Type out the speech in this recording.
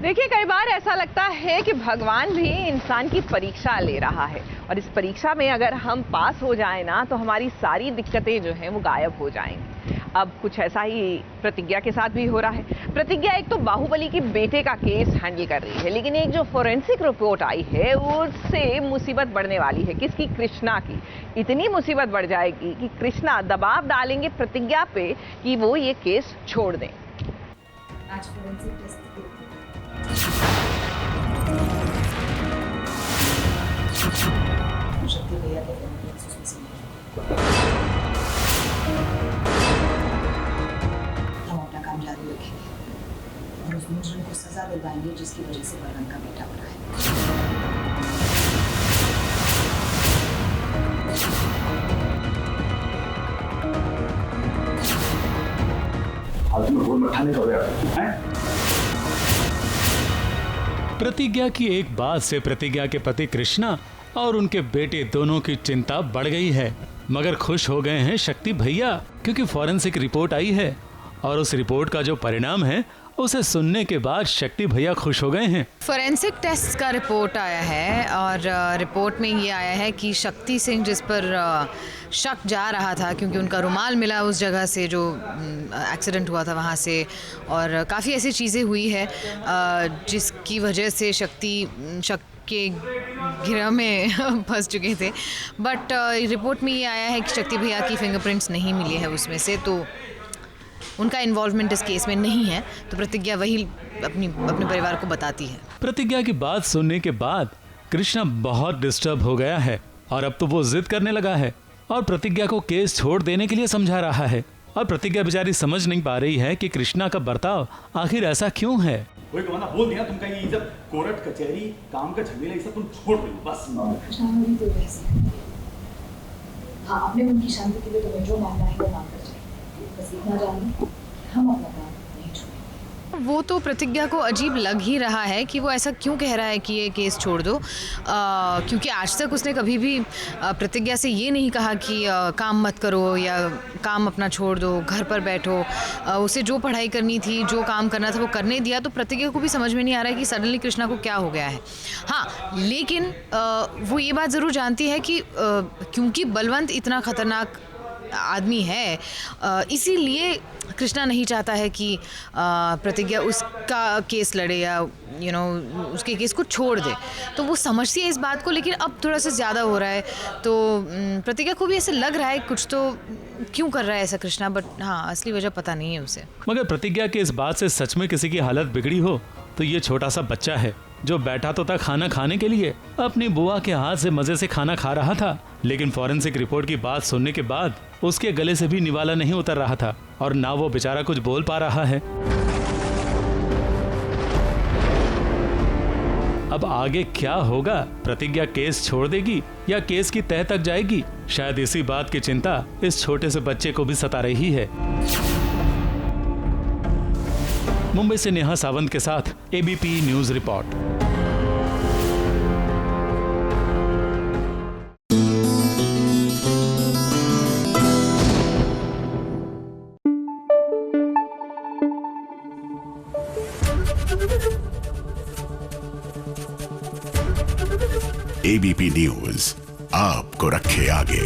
देखिए, कई बार ऐसा लगता है कि भगवान भी इंसान की परीक्षा ले रहा है और इस परीक्षा में अगर हम पास हो जाएं ना तो हमारी सारी दिक्कतें जो हैं वो गायब हो जाएंगी। अब कुछ ऐसा ही प्रतिज्ञा के साथ भी हो रहा है। प्रतिज्ञा एक तो बाहुबली के बेटे का केस हैंडल कर रही है, लेकिन एक जो फोरेंसिक रिपोर्ट आई है उससे मुसीबत बढ़ने वाली है। किसकी? कृष्णा की। इतनी मुसीबत बढ़ जाएगी कि कृष्णा दबाव डालेंगे प्रतिज्ञा पे कि वो ये केस छोड़ दें। आज फोरेंसिक टेस्ट शक्ति भैया के फिंगरप्रिंट्स उसमें से मिले। हम अपना काम जारी रखेंगे और उस मुजरिम को सजा दिलवाएंगे जिसकी वजह से बलवंत का बेटा मरा है। प्रतिज्ञा की एक बात से प्रतिज्ञा के पति कृष्णा और उनके बेटे दोनों की चिंता बढ़ गई है, मगर खुश हो गए हैं शक्ति भैया क्योंकि फॉरेंसिक रिपोर्ट आई है और उस रिपोर्ट का जो परिणाम है उसे सुनने के बाद शक्ति भैया खुश हो गए हैं। फोरेंसिक टेस्ट का रिपोर्ट आया है और रिपोर्ट में ये आया है कि शक्ति सिंह, जिस पर शक जा रहा था क्योंकि उनका रुमाल मिला उस जगह से जो एक्सीडेंट हुआ था वहाँ से, और काफ़ी ऐसी चीज़ें हुई है जिसकी वजह से शक के गिरह में फंस चुके थे। बट रिपोर्ट में ये आया है कि शक्ति भैया की फिंगरप्रिंट्स नहीं मिली है उसमें से, तो उनका इन्वॉल्वमेंट इस केस में नहीं है। तो प्रतिज्ञा वही अपने परिवार को बताती है। प्रतिज्ञा की बात सुनने के बाद कृष्णा बहुत डिस्टर्ब हो गया है और अब तो वो जिद करने लगा है और प्रतिज्ञा को केस छोड़ देने के लिए समझा रहा है। और प्रतिज्ञा बेचारी समझ नहीं पा रही है कि कृष्णा का बर्ताव आखिर ऐसा क्यों है। वही कमाना बोल दिया, तुम कहीं जब कोर्ट कचहरी काम का झमेला ये सब तुम छोड़ दो बस। कृष्णा भी तो वैसे, हाँ, अपने मन की शांति के लिए तुम्हें जो मांगना है वो मांग कर जाए, बस इतना जानो हम अपना काम नहीं छोड़ेंगे। वो तो प्रतिज्ञा को अजीब लग ही रहा है कि वो ऐसा क्यों कह रहा है कि ये केस छोड़ दो, क्योंकि आज तक उसने कभी भी प्रतिज्ञा से ये नहीं कहा कि काम मत करो या काम अपना छोड़ दो, घर पर बैठो। उसे जो पढ़ाई करनी थी, जो काम करना था वो करने दिया। तो प्रतिज्ञा को भी समझ में नहीं आ रहा है कि सडनली कृष्णा को क्या हो गया है। हाँ, लेकिन वो ये बात ज़रूर जानती है कि क्योंकि बलवंत इतना खतरनाक आदमी है, इसीलिए कृष्णा नहीं चाहता है कि प्रतिज्ञा उसका केस लड़े या उसके केस को छोड़ दे। तो वो समझती है इस बात को, लेकिन अब थोड़ा सा ज़्यादा हो रहा है। तो प्रतिज्ञा को भी ऐसे लग रहा है कुछ तो क्यों कर रहा है ऐसा कृष्णा, बट हाँ, असली वजह पता नहीं है उसे। मगर प्रतिज्ञा के इस बात से सच में किसी की हालत बिगड़ी हो तो ये छोटा सा बच्चा है जो बैठा तो था खाना खाने के लिए, अपनी बुआ के हाथ से मजे से खाना खा रहा था, लेकिन फॉरेंसिक रिपोर्ट की बात सुनने के बाद उसके गले से भी निवाला नहीं उतर रहा था और ना वो बेचारा कुछ बोल पा रहा है। अब आगे क्या होगा? प्रतिज्ञा केस छोड़ देगी या केस की तह तक जाएगी? शायद इसी बात की चिंता इस छोटे से बच्चे को भी सता रही है। मुंबई से नेहा सावंत के साथ ABP news report. ABP news आपको रखे आगे।